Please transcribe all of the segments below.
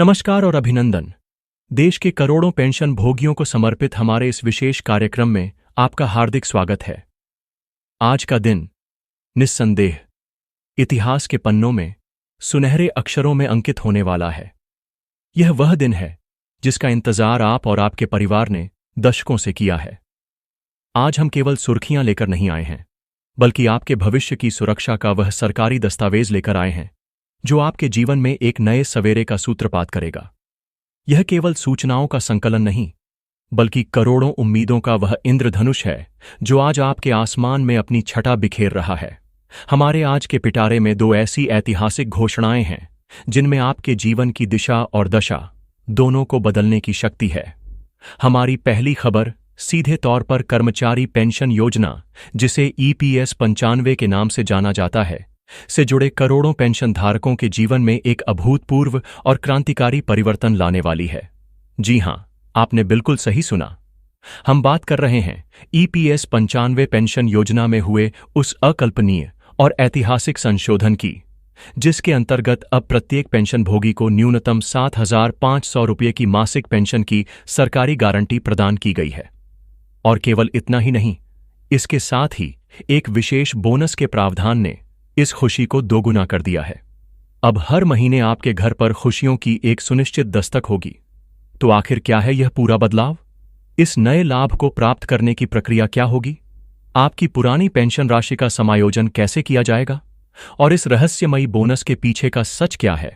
नमस्कार और अभिनंदन। देश के करोड़ों पेंशन भोगियों को समर्पित हमारे इस विशेष कार्यक्रम में आपका हार्दिक स्वागत है। आज का दिन निस्संदेह इतिहास के पन्नों में सुनहरे अक्षरों में अंकित होने वाला है। यह वह दिन है जिसका इंतजार आप और आपके परिवार ने दशकों से किया है। आज हम केवल सुर्खियां लेकर नहीं आए हैं, बल्कि आपके भविष्य की सुरक्षा का वह सरकारी दस्तावेज लेकर आए हैं जो आपके जीवन में एक नए सवेरे का सूत्रपात करेगा। यह केवल सूचनाओं का संकलन नहीं, बल्कि करोड़ों उम्मीदों का वह इंद्रधनुष है जो आज आपके आसमान में अपनी छटा बिखेर रहा है। हमारे आज के पिटारे में दो ऐसी ऐतिहासिक घोषणाएं हैं जिनमें आपके जीवन की दिशा और दशा दोनों को बदलने की शक्ति है। हमारी पहली खबर सीधे तौर पर कर्मचारी पेंशन योजना, जिसे EPS 95 के नाम से जाना जाता है, से जुड़े करोड़ों पेंशन धारकों के जीवन में एक अभूतपूर्व और क्रांतिकारी परिवर्तन लाने वाली है। जी हां, आपने बिल्कुल सही सुना। हम बात कर रहे हैं EPS 95 पेंशन योजना में हुए उस अकल्पनीय और ऐतिहासिक संशोधन की, जिसके अंतर्गत अब प्रत्येक पेंशनभोगी को न्यूनतम 7,500 रुपये की मासिक पेंशन की सरकारी गारंटी प्रदान की गई है। और केवल इतना ही नहीं, इसके साथ ही एक विशेष बोनस के प्रावधान ने इस खुशी को दोगुना कर दिया है। अब हर महीने आपके घर पर खुशियों की एक सुनिश्चित दस्तक होगी। तो आखिर क्या है यह पूरा बदलाव? इस नए लाभ को प्राप्त करने की प्रक्रिया क्या होगी? आपकी पुरानी पेंशन राशि का समायोजन कैसे किया जाएगा? और इस रहस्यमयी बोनस के पीछे का सच क्या है?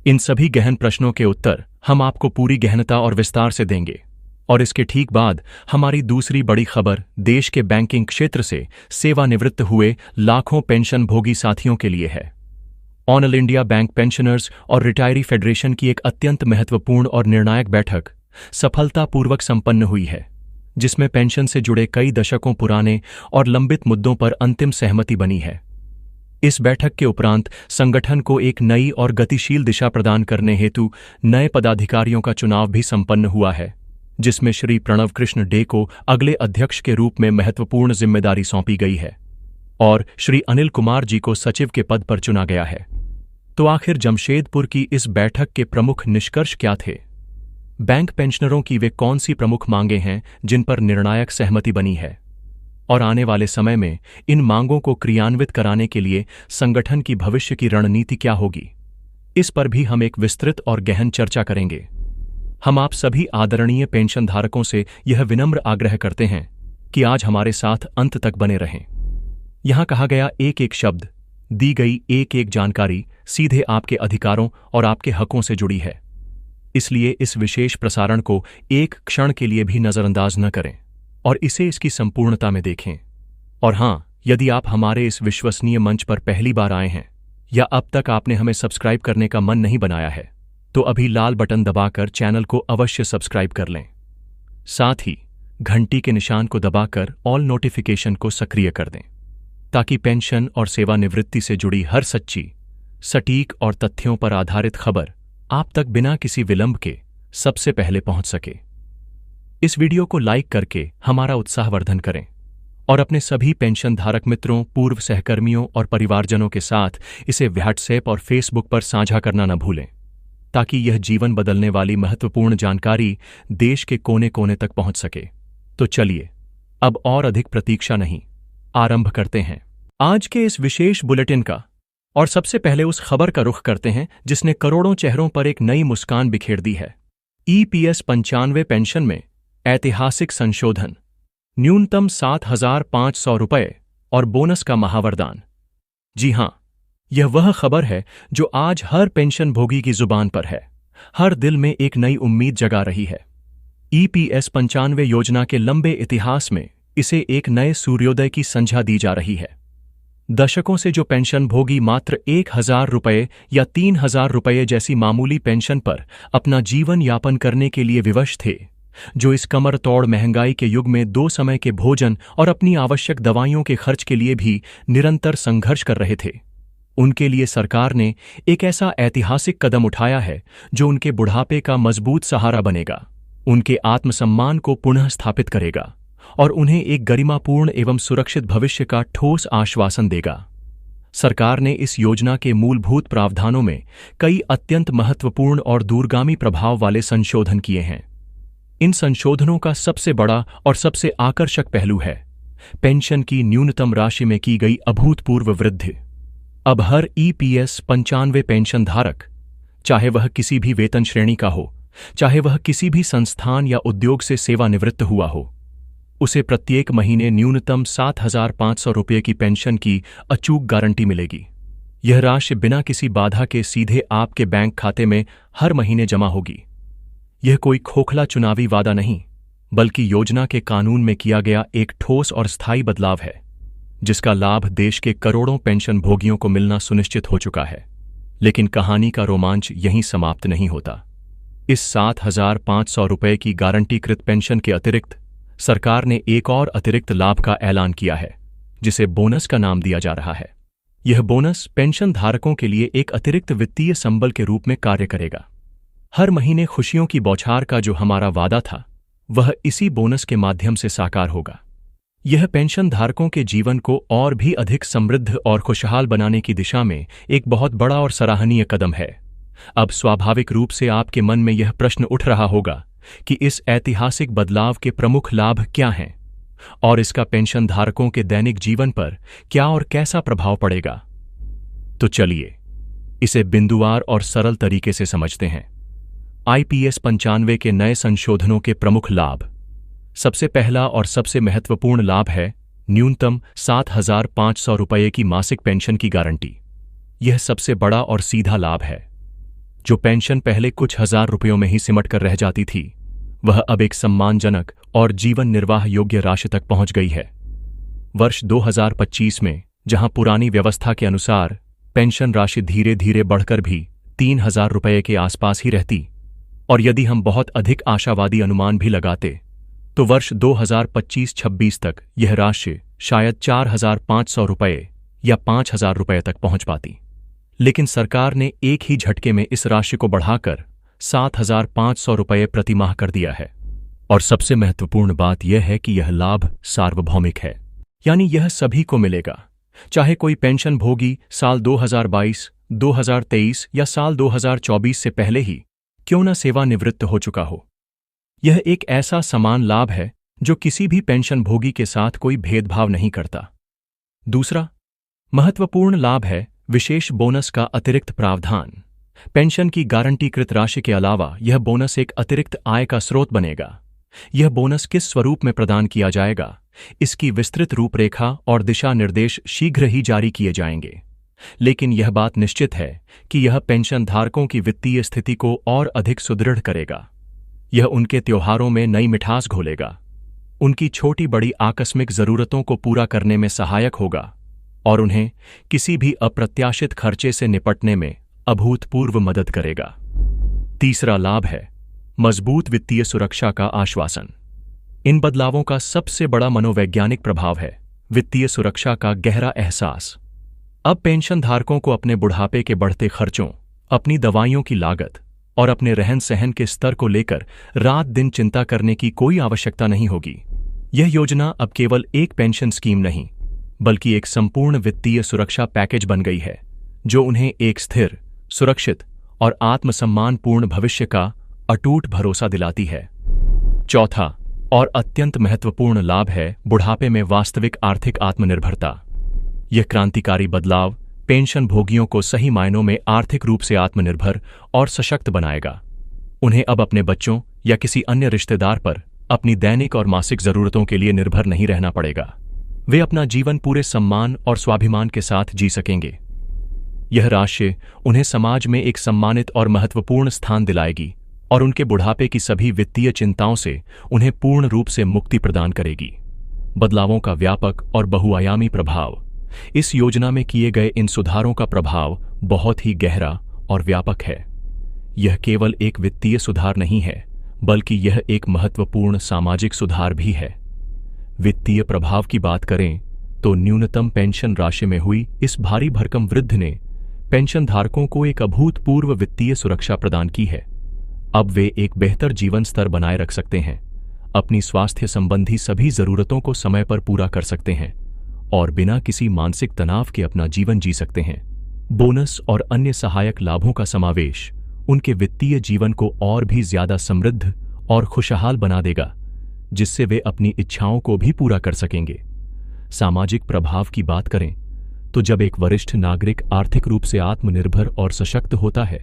इन सभी गहन प्रश्नों के उत्तर हम आपको पूरी गहनता और विस्तार से देंगे। और इसके ठीक बाद हमारी दूसरी बड़ी खबर देश के बैंकिंग क्षेत्र से सेवानिवृत्त हुए लाखों पेंशन भोगी साथियों के लिए है। ऑल इंडिया बैंक पेंशनर्स और रिटायरी फेडरेशन की एक अत्यंत महत्वपूर्ण और निर्णायक बैठक सफलतापूर्वक संपन्न हुई है, जिसमें पेंशन से जुड़े कई दशकों पुराने और लंबित मुद्दों पर अंतिम सहमति बनी है। इस बैठक के उपरांत संगठन को एक नई और गतिशील दिशा प्रदान करने हेतु नए पदाधिकारियों का चुनाव भी संपन्न हुआ है, जिसमें श्री प्रणव कृष्ण डे को अगले अध्यक्ष के रूप में महत्वपूर्ण जिम्मेदारी सौंपी गई है और श्री अनिल कुमार जी को सचिव के पद पर चुना गया है। तो आखिर जमशेदपुर की इस बैठक के प्रमुख निष्कर्ष क्या थे? बैंक पेंशनरों की वे कौन सी प्रमुख मांगें हैं जिन पर निर्णायक सहमति बनी है? और आने वाले समय में इन मांगों को क्रियान्वित कराने के लिए संगठन की भविष्य की रणनीति क्या होगी? इस पर भी हम एक विस्तृत और गहन चर्चा करेंगे। हम आप सभी आदरणीय पेंशन धारकों से यह विनम्र आग्रह करते हैं कि आज हमारे साथ अंत तक बने रहें। यहां कहा गया एक एक शब्द, दी गई एक एक जानकारी सीधे आपके अधिकारों और आपके हकों से जुड़ी है। इसलिए इस विशेष प्रसारण को एक क्षण के लिए भी नजरअंदाज न करें और इसे इसकी संपूर्णता में देखें। और हां, यदि आप हमारे इस विश्वसनीय मंच पर पहली बार आए हैं या अब तक आपने हमें सब्सक्राइब करने का मन नहीं बनाया है, तो अभी लाल बटन दबाकर चैनल को अवश्य सब्सक्राइब कर लें। साथ ही घंटी के निशान को दबाकर ऑल नोटिफिकेशन को सक्रिय कर दें, ताकि पेंशन और सेवानिवृत्ति से जुड़ी हर सच्ची, सटीक और तथ्यों पर आधारित खबर आप तक बिना किसी विलंब के सबसे पहले पहुंच सके। इस वीडियो को लाइक करके हमारा उत्साहवर्धन करें और अपने सभी पेंशन धारक मित्रों, पूर्व सहकर्मियों और परिवारजनों के साथ इसे व्हाट्सएप और फेसबुक पर साझा करना न भूलें, ताकि यह जीवन बदलने वाली महत्वपूर्ण जानकारी देश के कोने कोने तक पहुंच सके। तो चलिए, अब और अधिक प्रतीक्षा नहीं, आरंभ करते हैं आज के इस विशेष बुलेटिन का। और सबसे पहले उस खबर का रुख करते हैं जिसने करोड़ों चेहरों पर एक नई मुस्कान बिखेर दी है। EPS 95 पेंशन में ऐतिहासिक संशोधन, न्यूनतम 7,500 रुपये और बोनस का महावरदान। जी हां, यह वह खबर है जो आज हर पेंशन भोगी की जुबान पर है, हर दिल में एक नई उम्मीद जगा रही है। EPS 95 योजना के लंबे इतिहास में इसे एक नए सूर्योदय की संध्या दी जा रही है। दशकों से जो पेंशन भोगी मात्र 1,000 रुपये या 3,000 रुपये जैसी मामूली पेंशन पर अपना जीवन यापन करने के लिए विवश थे, जो इस कमर तोड़ महंगाई के युग में 2 समय के भोजन और अपनी आवश्यक दवाइयों के खर्च के लिए भी निरंतर संघर्ष कर रहे थे, उनके लिए सरकार ने एक ऐसा ऐतिहासिक कदम उठाया है जो उनके बुढ़ापे का मजबूत सहारा बनेगा, उनके आत्मसम्मान को पुनः स्थापित करेगा और उन्हें एक गरिमापूर्ण एवं सुरक्षित भविष्य का ठोस आश्वासन देगा। सरकार ने इस योजना के मूलभूत प्रावधानों में कई अत्यंत महत्वपूर्ण और दूरगामी प्रभाव वाले संशोधन किए हैं। इन संशोधनों का सबसे बड़ा और सबसे आकर्षक पहलू है पेंशन की न्यूनतम राशि में की गई अभूतपूर्व वृद्धि। अब हर EPS 95 पेंशन धारक, चाहे वह किसी भी वेतन श्रेणी का हो, चाहे वह किसी भी संस्थान या उद्योग से सेवानिवृत्त हुआ हो, उसे प्रत्येक महीने न्यूनतम 7,500 रुपये की पेंशन की अचूक गारंटी मिलेगी। यह राशि बिना किसी बाधा के सीधे आपके बैंक खाते में हर महीने जमा होगी। यह कोई खोखला चुनावी वादा नहीं, बल्कि योजना के कानून में किया गया एक ठोस और स्थायी बदलाव है, जिसका लाभ देश के करोड़ों पेंशन भोगियों को मिलना सुनिश्चित हो चुका है। लेकिन कहानी का रोमांच यहीं समाप्त नहीं होता। इस 7,500 रुपये की गारंटीकृत पेंशन के अतिरिक्त सरकार ने एक और अतिरिक्त लाभ का ऐलान किया है, जिसे बोनस का नाम दिया जा रहा है। यह बोनस पेंशन धारकों के लिए एक अतिरिक्त वित्तीय संबल के रूप में कार्य करेगा। हर महीने खुशियों की बौछार का जो हमारा वादा था, वह इसी बोनस के माध्यम से साकार होगा। यह पेंशन धारकों के जीवन को और भी अधिक समृद्ध और खुशहाल बनाने की दिशा में एक बहुत बड़ा और सराहनीय कदम है। अब स्वाभाविक रूप से आपके मन में यह प्रश्न उठ रहा होगा कि इस ऐतिहासिक बदलाव के प्रमुख लाभ क्या हैं और इसका पेंशन धारकों के दैनिक जीवन पर क्या और कैसा प्रभाव पड़ेगा। तो चलिए इसे बिंदुवार और सरल तरीके से समझते हैं। IPS 95 के नए संशोधनों के प्रमुख लाभ। सबसे पहला और सबसे महत्वपूर्ण लाभ है न्यूनतम 7,500 रुपये की मासिक पेंशन की गारंटी। यह सबसे बड़ा और सीधा लाभ है। जो पेंशन पहले कुछ हजार रुपयों में ही सिमट कर रह जाती थी, वह अब एक सम्मानजनक और जीवन निर्वाह योग्य राशि तक पहुंच गई है। वर्ष 2025 में जहां पुरानी व्यवस्था के अनुसार पेंशन राशि धीरे धीरे बढ़कर भी 3,000 रुपये के आसपास ही रहती, और यदि हम बहुत अधिक आशावादी अनुमान भी लगाते तो वर्ष 2025-26 तक यह राशि शायद 4,500 रुपये या 5,000 रुपये तक पहुंच पाती। लेकिन सरकार ने एक ही झटके में इस राशि को बढ़ाकर 7,500 रुपये प्रति माह कर दिया है। और सबसे महत्वपूर्ण बात यह है कि यह लाभ सार्वभौमिक है, यानी यह सभी को मिलेगा, चाहे कोई पेंशन भोगी साल 2022, 2023 या साल 2024 से पहले ही क्यों न सेवानिवृत्त हो चुका हो। यह एक ऐसा समान लाभ है जो किसी भी पेंशन भोगी के साथ कोई भेदभाव नहीं करता। दूसरा महत्वपूर्ण लाभ है विशेष बोनस का अतिरिक्त प्रावधान। पेंशन की गारंटीकृत राशि के अलावा यह बोनस एक अतिरिक्त आय का स्रोत बनेगा। यह बोनस किस स्वरूप में प्रदान किया जाएगा, इसकी विस्तृत रूपरेखा और दिशा निर्देश शीघ्र ही जारी किए जाएंगे। लेकिन यह बात निश्चित है कि यह पेंशन धारकों की वित्तीय स्थिति को और अधिक सुदृढ़ करेगा। यह उनके त्योहारों में नई मिठास घोलेगा, उनकी छोटी बड़ी आकस्मिक जरूरतों को पूरा करने में सहायक होगा और उन्हें किसी भी अप्रत्याशित खर्चे से निपटने में अभूतपूर्व मदद करेगा। तीसरा लाभ है मजबूत वित्तीय सुरक्षा का आश्वासन। इन बदलावों का सबसे बड़ा मनोवैज्ञानिक प्रभाव है वित्तीय सुरक्षा का गहरा एहसास। अब पेंशन धारकों को अपने बुढ़ापे के बढ़ते खर्चों, अपनी दवाइयों की लागत और अपने रहन सहन के स्तर को लेकर रात दिन चिंता करने की कोई आवश्यकता नहीं होगी। यह योजना अब केवल एक पेंशन स्कीम नहीं, बल्कि एक संपूर्ण वित्तीय सुरक्षा पैकेज बन गई है, जो उन्हें एक स्थिर, सुरक्षित और आत्मसम्मानपूर्ण भविष्य का अटूट भरोसा दिलाती है। चौथा और अत्यंत महत्वपूर्ण लाभ है बुढ़ापे में वास्तविक आर्थिक आत्मनिर्भरता। यह क्रांतिकारी बदलाव पेंशन भोगियों को सही मायनों में आर्थिक रूप से आत्मनिर्भर और सशक्त बनाएगा। उन्हें अब अपने बच्चों या किसी अन्य रिश्तेदार पर अपनी दैनिक और मासिक जरूरतों के लिए निर्भर नहीं रहना पड़ेगा। वे अपना जीवन पूरे सम्मान और स्वाभिमान के साथ जी सकेंगे। यह राशि उन्हें समाज में एक सम्मानित और महत्वपूर्ण स्थान दिलाएगी और उनके बुढ़ापे की सभी वित्तीय चिंताओं से उन्हें पूर्ण रूप से मुक्ति प्रदान करेगी। बदलावों का व्यापक और बहुआयामी प्रभाव। इस योजना में किए गए इन सुधारों का प्रभाव बहुत ही गहरा और व्यापक है। यह केवल एक वित्तीय सुधार नहीं है, बल्कि यह एक महत्वपूर्ण सामाजिक सुधार भी है। वित्तीय प्रभाव की बात करें तो न्यूनतम पेंशन राशि में हुई इस भारी भरकम वृद्धि ने पेंशन धारकों को एक अभूतपूर्व वित्तीय सुरक्षा प्रदान की है। अब वे एक बेहतर जीवन स्तर बनाए रख सकते हैं, अपनी स्वास्थ्य संबंधी सभी जरूरतों को समय पर पूरा कर सकते हैं और बिना किसी मानसिक तनाव के अपना जीवन जी सकते हैं। बोनस और अन्य सहायक लाभों का समावेश उनके वित्तीय जीवन को और भी ज्यादा समृद्ध और खुशहाल बना देगा, जिससे वे अपनी इच्छाओं को भी पूरा कर सकेंगे। सामाजिक प्रभाव की बात करें तो जब एक वरिष्ठ नागरिक आर्थिक रूप से आत्मनिर्भर और सशक्त होता है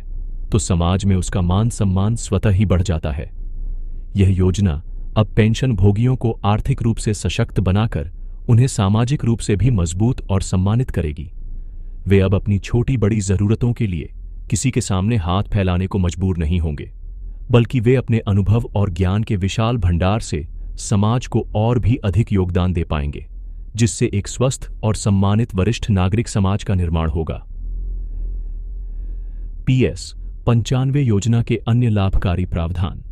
तो समाज में उसका मान सम्मान स्वतः ही बढ़ जाता है। यह योजना अब पेंशन भोगियों को आर्थिक रूप से सशक्त बनाकर उन्हें सामाजिक रूप से भी मजबूत और सम्मानित करेगी। वे अब अपनी छोटी बड़ी जरूरतों के लिए किसी के सामने हाथ फैलाने को मजबूर नहीं होंगे, बल्कि वे अपने अनुभव और ज्ञान के विशाल भंडार से समाज को और भी अधिक योगदान दे पाएंगे, जिससे एक स्वस्थ और सम्मानित वरिष्ठ नागरिक समाज का निर्माण होगा। PS 95 योजना के अन्य लाभकारी प्रावधान।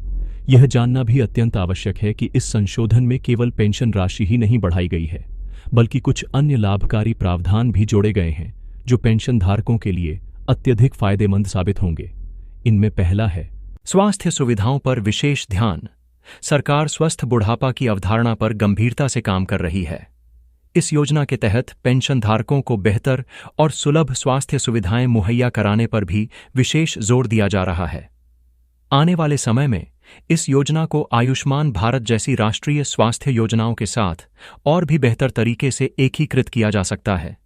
यह जानना भी अत्यंत आवश्यक है कि इस संशोधन में केवल पेंशन राशि ही नहीं बढ़ाई गई है, बल्कि कुछ अन्य लाभकारी प्रावधान भी जोड़े गए हैं जो पेंशन धारकों के लिए अत्यधिक फायदेमंद साबित होंगे। इनमें पहला है स्वास्थ्य सुविधाओं पर विशेष ध्यान। सरकार स्वस्थ बुढ़ापा की अवधारणा पर गंभीरता से काम कर रही है। इस योजना के तहत पेंशन धारकों को बेहतर और सुलभ स्वास्थ्य सुविधाएं मुहैया कराने पर भी विशेष जोर दिया जा रहा है। आने वाले समय में इस योजना को आयुष्मान भारत जैसी राष्ट्रीय स्वास्थ्य योजनाओं के साथ और भी बेहतर तरीके से एकीकृत किया जा सकता है,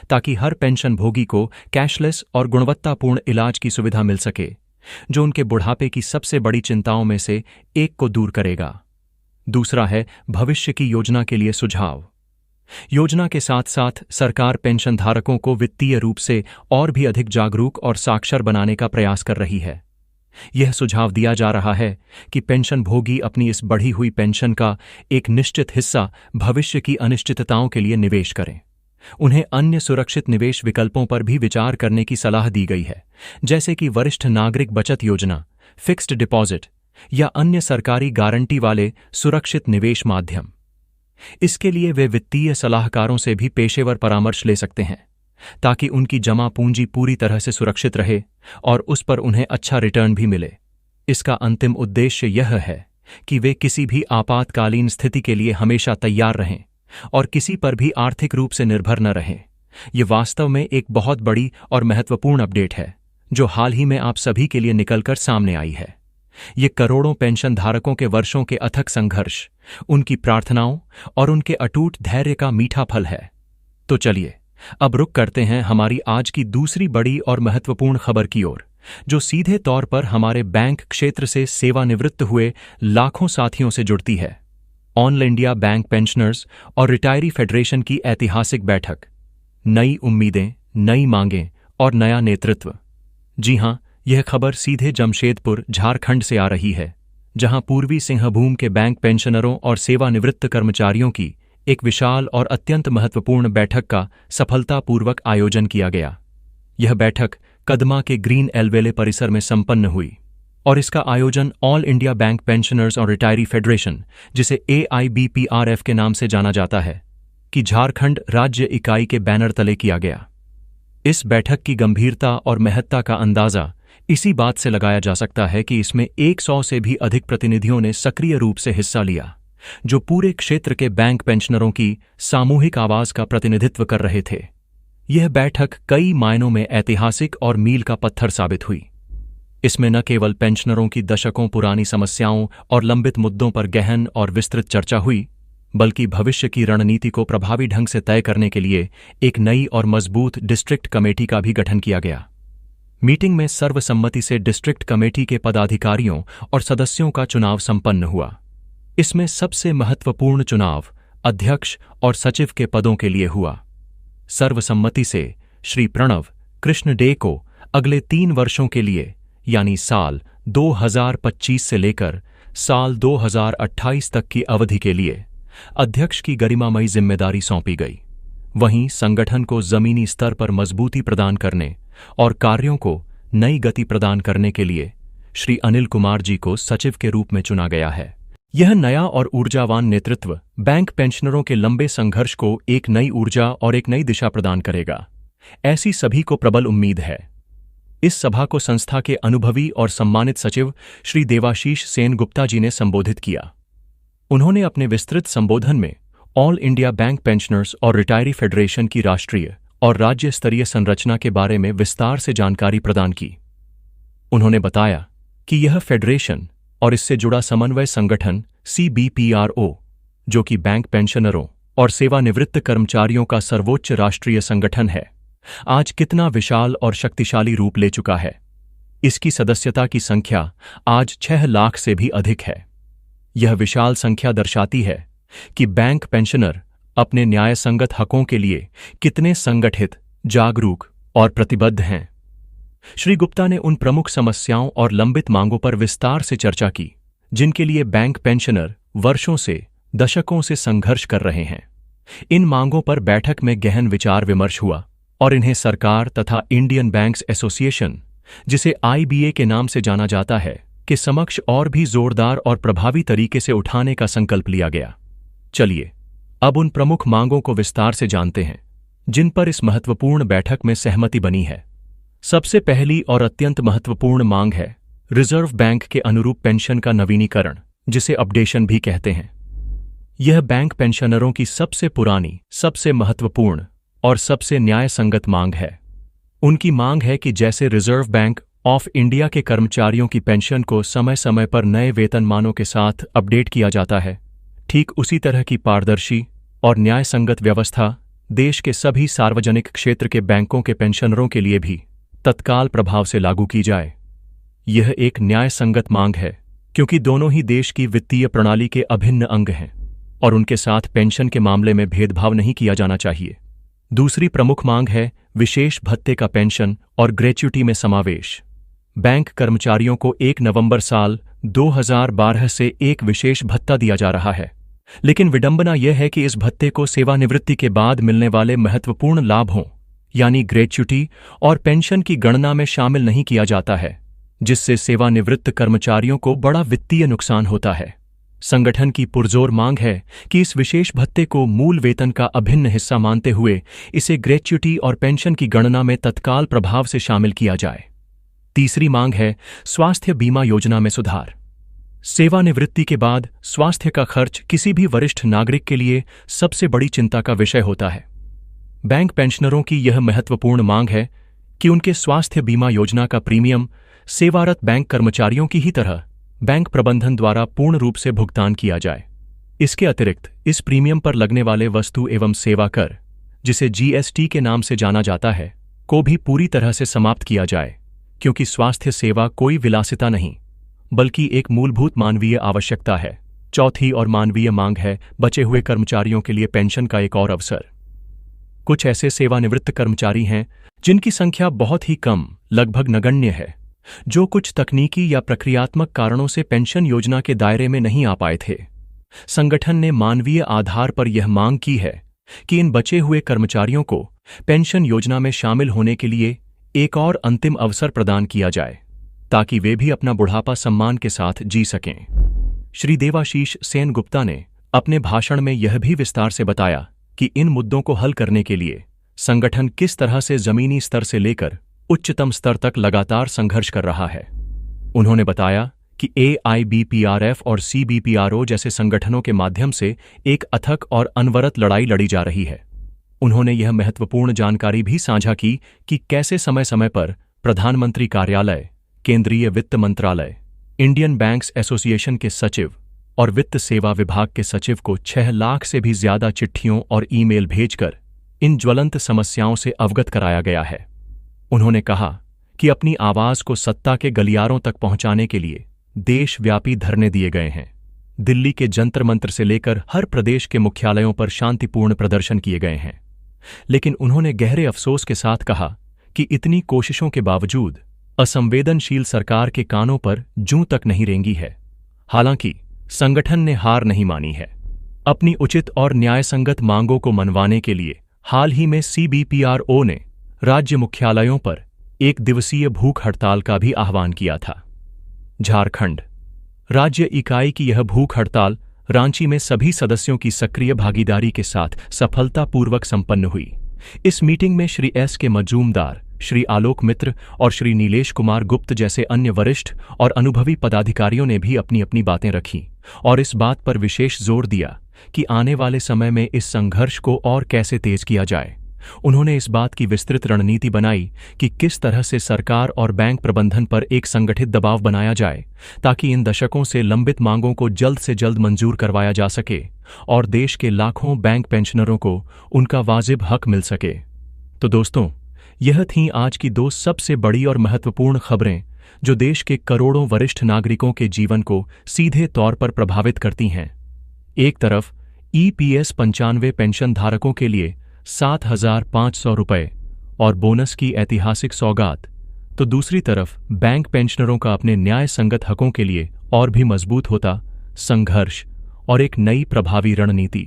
ताकि हर पेंशन भोगी को कैशलेस और गुणवत्तापूर्ण इलाज की सुविधा मिल सके, जो उनके बुढ़ापे की सबसे बड़ी चिंताओं में से एक को दूर करेगा। दूसरा है भविष्य की योजना के लिए सुझाव। योजना के साथ साथ सरकार पेंशन धारकों को वित्तीय रूप से और भी अधिक जागरूक और साक्षर बनाने का प्रयास कर रही है। यह सुझाव दिया जा रहा है कि पेंशन भोगी अपनी इस बढ़ी हुई पेंशन का एक निश्चित हिस्सा भविष्य की अनिश्चितताओं के लिए निवेश करें। उन्हें अन्य सुरक्षित निवेश विकल्पों पर भी विचार करने की सलाह दी गई है, जैसे कि वरिष्ठ नागरिक बचत योजना, फिक्स्ड डिपॉजिट या अन्य सरकारी गारंटी वाले सुरक्षित निवेश माध्यम। इसके लिए वे वित्तीय सलाहकारों से भी पेशेवर परामर्श ले सकते हैं, ताकि उनकी जमा पूंजी पूरी तरह से सुरक्षित रहे और उस पर उन्हें अच्छा रिटर्न भी मिले। इसका अंतिम उद्देश्य यह है कि वे किसी भी आपातकालीन स्थिति के लिए हमेशा तैयार रहें और किसी पर भी आर्थिक रूप से निर्भर न रहें। ये वास्तव में एक बहुत बड़ी और महत्वपूर्ण अपडेट है, जो हाल ही में आप सभी के लिए निकलकर सामने आई है। ये करोड़ों पेंशन धारकों के वर्षों के अथक संघर्ष, उनकी प्रार्थनाओं और उनके अटूट धैर्य का मीठा फल है। तो चलिए अब रुक करते हैं हमारी आज की दूसरी बड़ी और महत्वपूर्ण खबर की ओर, जो सीधे तौर पर हमारे बैंक क्षेत्र से सेवानिवृत्त हुए लाखों साथियों से जुड़ती है। ऑल इंडिया बैंक पेंशनर्स और रिटायरी फेडरेशन की ऐतिहासिक बैठक। नई उम्मीदें, नई मांगें और नया नेतृत्व। जी हां, यह खबर सीधे जमशेदपुर, झारखंड से आ रही है, जहां पूर्वी सिंहभूम के बैंक पेंशनरों और सेवानिवृत्त कर्मचारियों की एक विशाल और अत्यंत महत्वपूर्ण बैठक का सफलतापूर्वक आयोजन किया गया। यह बैठक कदमा के ग्रीन एलवेले परिसर में संपन्न हुई और इसका आयोजन ऑल इंडिया बैंक पेंशनर्स और रिटायरी फेडरेशन, जिसे AIBPRF के नाम से जाना जाता है, की झारखंड राज्य इकाई के बैनर तले किया गया। इस बैठक की गंभीरता और महत्ता का अंदाजा इसी बात से लगाया जा सकता है कि इसमें 100 से भी अधिक प्रतिनिधियों ने सक्रिय रूप से हिस्सा लिया, जो पूरे क्षेत्र के बैंक पेंशनरों की सामूहिक आवाज का प्रतिनिधित्व कर रहे थे। यह बैठक कई मायनों में ऐतिहासिक और मील का पत्थर साबित हुई। इसमें न केवल पेंशनरों की दशकों पुरानी समस्याओं और लंबित मुद्दों पर गहन और विस्तृत चर्चा हुई, बल्कि भविष्य की रणनीति को प्रभावी ढंग से तय करने के लिए एक नई और मजबूत डिस्ट्रिक्ट कमेटी का भी गठन किया गया। मीटिंग में सर्वसम्मति से डिस्ट्रिक्ट कमेटी के पदाधिकारियों और सदस्यों का चुनाव संपन्न हुआ। इसमें सबसे महत्वपूर्ण चुनाव अध्यक्ष और सचिव के पदों के लिए हुआ। सर्वसम्मति से श्री प्रणव कृष्ण डे को अगले 3 वर्षों के लिए, यानी साल 2025 से लेकर साल 2028 तक की अवधि के लिए अध्यक्ष की गरिमामयी जिम्मेदारी सौंपी गई। वहीं संगठन को जमीनी स्तर पर मजबूती प्रदान करने और कार्यों को नई गति प्रदान करने के लिए श्री अनिल कुमार जी को सचिव के रूप में चुना गया है। यह नया और ऊर्जावान नेतृत्व बैंक पेंशनरों के लंबे संघर्ष को एक नई ऊर्जा और एक नई दिशा प्रदान करेगा, ऐसी सभी को प्रबल उम्मीद है। इस सभा को संस्था के अनुभवी और सम्मानित सचिव श्री देवाशीष सेन गुप्ता जी ने संबोधित किया। उन्होंने अपने विस्तृत संबोधन में ऑल इंडिया बैंक पेंशनर्स और रिटायरी फेडरेशन की राष्ट्रीय और राज्य स्तरीय संरचना के बारे में विस्तार से जानकारी प्रदान की। उन्होंने बताया कि यह फेडरेशन और इससे जुड़ा समन्वय संगठन CBPRO, जो कि बैंक पेंशनरों और सेवानिवृत्त कर्मचारियों का सर्वोच्च राष्ट्रीय संगठन है, आज कितना विशाल और शक्तिशाली रूप ले चुका है। इसकी सदस्यता की संख्या आज 6 लाख से भी अधिक है। यह विशाल संख्या दर्शाती है कि बैंक पेंशनर अपने न्यायसंगत हकों के लिए कितने संगठित, जागरूक और प्रतिबद्ध हैं। श्री गुप्ता ने उन प्रमुख समस्याओं और लंबित मांगों पर विस्तार से चर्चा की जिनके लिए बैंक पेंशनर वर्षों से, दशकों से संघर्ष कर रहे हैं। इन मांगों पर बैठक में गहन विचार विमर्श हुआ और इन्हें सरकार तथा इंडियन बैंक्स एसोसिएशन, जिसे IBA के नाम से जाना जाता है, के समक्ष और भी जोरदार और प्रभावी तरीके से उठाने का संकल्प लिया गया। चलिए अब उन प्रमुख मांगों को विस्तार से जानते हैं जिन पर इस महत्वपूर्ण बैठक में सहमति बनी है। सबसे पहली और अत्यंत महत्वपूर्ण मांग है रिजर्व बैंक के अनुरूप पेंशन का नवीनीकरण, जिसे अपडेशन भी कहते हैं। यह बैंक पेंशनरों की सबसे पुरानी, सबसे महत्वपूर्ण और सबसे न्यायसंगत मांग है। उनकी मांग है कि जैसे रिजर्व बैंक ऑफ इंडिया के कर्मचारियों की पेंशन को समय समय पर नए वेतनमानों के साथ अपडेट किया जाता है, ठीक उसी तरह की पारदर्शी और न्यायसंगत व्यवस्था देश के सभी सार्वजनिक क्षेत्र के बैंकों के पेंशनरों के लिए भी तत्काल प्रभाव से लागू की जाए। यह एक न्यायसंगत मांग है क्योंकि दोनों ही देश की वित्तीय प्रणाली के अभिन्न अंग हैं और उनके साथ पेंशन के मामले में भेदभाव नहीं किया जाना चाहिए। दूसरी प्रमुख मांग है विशेष भत्ते का पेंशन और ग्रेच्युटी में समावेश। बैंक कर्मचारियों को 1 नवंबर साल 2012 से एक विशेष भत्ता दिया जा रहा है, लेकिन विडंबना यह है कि इस भत्ते को सेवानिवृत्ति के बाद मिलने वाले महत्वपूर्ण लाभों यानी ग्रेच्युटी और पेंशन की गणना में शामिल नहीं किया जाता है, जिससे सेवानिवृत्त कर्मचारियों को बड़ा वित्तीय नुकसान होता है। संगठन की पुरजोर मांग है कि इस विशेष भत्ते को मूल वेतन का अभिन्न हिस्सा मानते हुए इसे ग्रेच्युटी और पेंशन की गणना में तत्काल प्रभाव से शामिल किया जाए। तीसरी मांग है स्वास्थ्य बीमा योजना में सुधार। सेवानिवृत्ति के बाद स्वास्थ्य का खर्च किसी भी वरिष्ठ नागरिक के लिए सबसे बड़ी चिंता का विषय होता है। बैंक पेंशनरों की यह महत्वपूर्ण मांग है कि उनके स्वास्थ्य बीमा योजना का प्रीमियम सेवारत बैंक कर्मचारियों की ही तरह बैंक प्रबंधन द्वारा पूर्ण रूप से भुगतान किया जाए। इसके अतिरिक्त इस प्रीमियम पर लगने वाले वस्तु एवं सेवा कर, जिसे GST के नाम से जाना जाता है, को भी पूरी तरह से समाप्त किया जाए, क्योंकि स्वास्थ्य सेवा कोई विलासिता नहीं बल्कि एक मूलभूत मानवीय आवश्यकता है। चौथी और मानवीय मांग है बचे हुए कर्मचारियों के लिए पेंशन का एक और अवसर। कुछ ऐसे सेवानिवृत्त कर्मचारी हैं जिनकी संख्या बहुत ही कम, लगभग नगण्य है, जो कुछ तकनीकी या प्रक्रियात्मक कारणों से पेंशन योजना के दायरे में नहीं आ पाए थे। संगठन ने मानवीय आधार पर यह मांग की है कि इन बचे हुए कर्मचारियों को पेंशन योजना में शामिल होने के लिए एक और अंतिम अवसर प्रदान किया जाए ताकि वे भी अपना बुढ़ापा सम्मान के साथ जी सकें। श्री देवाशीष सेन गुप्ता ने अपने भाषण में यह भी विस्तार से बताया कि इन मुद्दों को हल करने के लिए संगठन किस तरह से जमीनी स्तर से लेकर उच्चतम स्तर तक लगातार संघर्ष कर रहा है। उन्होंने बताया कि AIBPRF और CBPRO जैसे संगठनों के माध्यम से एक अथक और अनवरत लड़ाई लड़ी जा रही है। उन्होंने यह महत्वपूर्ण जानकारी भी साझा की कि कैसे समय समय पर प्रधानमंत्री कार्यालय, केंद्रीय वित्त मंत्रालय, इंडियन बैंक्स एसोसिएशन के सचिव और वित्त सेवा विभाग के सचिव को 6 लाख से भी ज्यादा चिट्ठियों और ईमेल भेजकर इन ज्वलंत समस्याओं से अवगत कराया गया है। उन्होंने कहा कि अपनी आवाज को सत्ता के गलियारों तक पहुंचाने के लिए देशव्यापी धरने दिए गए हैं। दिल्ली के जंतर मंतर से लेकर हर प्रदेश के मुख्यालयों पर शांतिपूर्ण प्रदर्शन किए गए हैं, लेकिन उन्होंने गहरे अफसोस के साथ कहा कि इतनी कोशिशों के बावजूद असंवेदनशील सरकार के कानों पर जूं तक नहीं रेंगी है। हालांकि संगठन ने हार नहीं मानी है। अपनी उचित और न्यायसंगत मांगों को मनवाने के लिए हाल ही में CBPRO ने राज्य मुख्यालयों पर 1 दिवसीय भूख हड़ताल का भी आह्वान किया था। झारखंड राज्य इकाई की यह भूख हड़ताल रांची में सभी सदस्यों की सक्रिय भागीदारी के साथ सफलतापूर्वक संपन्न हुई। इस मीटिंग में श्री S के मजूमदार, श्री आलोक मित्र और श्री नीलेश कुमार गुप्त जैसे अन्य वरिष्ठ और अनुभवी पदाधिकारियों ने भी अपनी अपनी बातें रखीं और इस बात पर विशेष जोर दिया कि आने वाले समय में इस संघर्ष को और कैसे तेज किया जाए। उन्होंने इस बात की विस्तृत रणनीति बनाई कि किस तरह से सरकार और बैंक प्रबंधन पर एक संगठित दबाव बनाया जाए ताकि इन दशकों से लंबित मांगों को जल्द से जल्द मंजूर करवाया जा सके और देश के लाखों बैंक पेंशनरों को उनका वाजिब हक मिल सके। तो दोस्तों, यह थीं आज की 2 सबसे बड़ी और महत्वपूर्ण खबरें जो देश के करोड़ों वरिष्ठ नागरिकों के जीवन को सीधे तौर पर प्रभावित करती हैं। एक तरफ EPS 95 पेंशन धारकों के लिए 7,500 रुपये और बोनस की ऐतिहासिक सौगात, तो दूसरी तरफ बैंक पेंशनरों का अपने न्याय संगत हकों के लिए और भी मजबूत होता संघर्ष और एक नई प्रभावी रणनीति।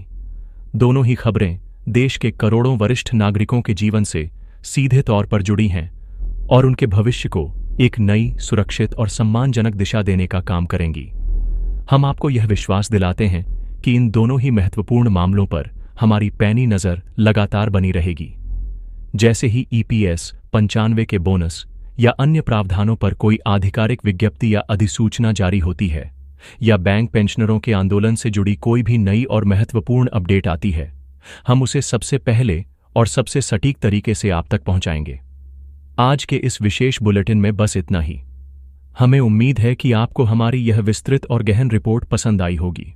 दोनों ही खबरें देश के करोड़ों वरिष्ठ नागरिकों के जीवन से सीधे तौर पर जुड़ी हैं और उनके भविष्य को एक नई, सुरक्षित और सम्मानजनक दिशा देने का काम करेंगी। हम आपको यह विश्वास दिलाते हैं कि इन दोनों ही महत्वपूर्ण मामलों पर हमारी पैनी नजर लगातार बनी रहेगी। जैसे ही EPS 95 के बोनस या अन्य प्रावधानों पर कोई आधिकारिक विज्ञप्ति या अधिसूचना जारी होती है या बैंक पेंशनरों के आंदोलन से जुड़ी कोई भी नई और महत्वपूर्ण अपडेट आती है, हम उसे सबसे पहले और सबसे सटीक तरीके से आप तक पहुंचाएंगे। आज के इस विशेष बुलेटिन में बस इतना ही। हमें उम्मीद है कि आपको हमारी यह विस्तृत और गहन रिपोर्ट पसंद आई होगी।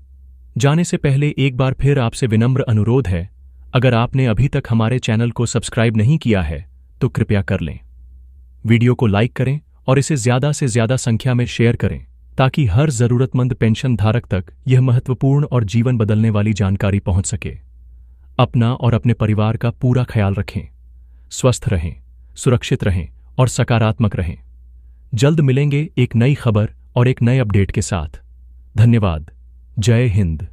जाने से पहले एक बार फिर आपसे विनम्र अनुरोध है, अगर आपने अभी तक हमारे चैनल को सब्सक्राइब नहीं किया है तो कृपया कर लें। वीडियो को लाइक करें और इसे ज़्यादा से ज़्यादा संख्या में शेयर करें ताकि हर ज़रूरतमंद पेंशन धारक तक यह महत्वपूर्ण और जीवन बदलने वाली जानकारी पहुंच सके। अपना और अपने परिवार का पूरा ख्याल रखें। स्वस्थ रहें, सुरक्षित रहें और सकारात्मक रहें। जल्द मिलेंगे एक नई खबर और एक नए अपडेट के साथ। धन्यवाद। जय हिंद।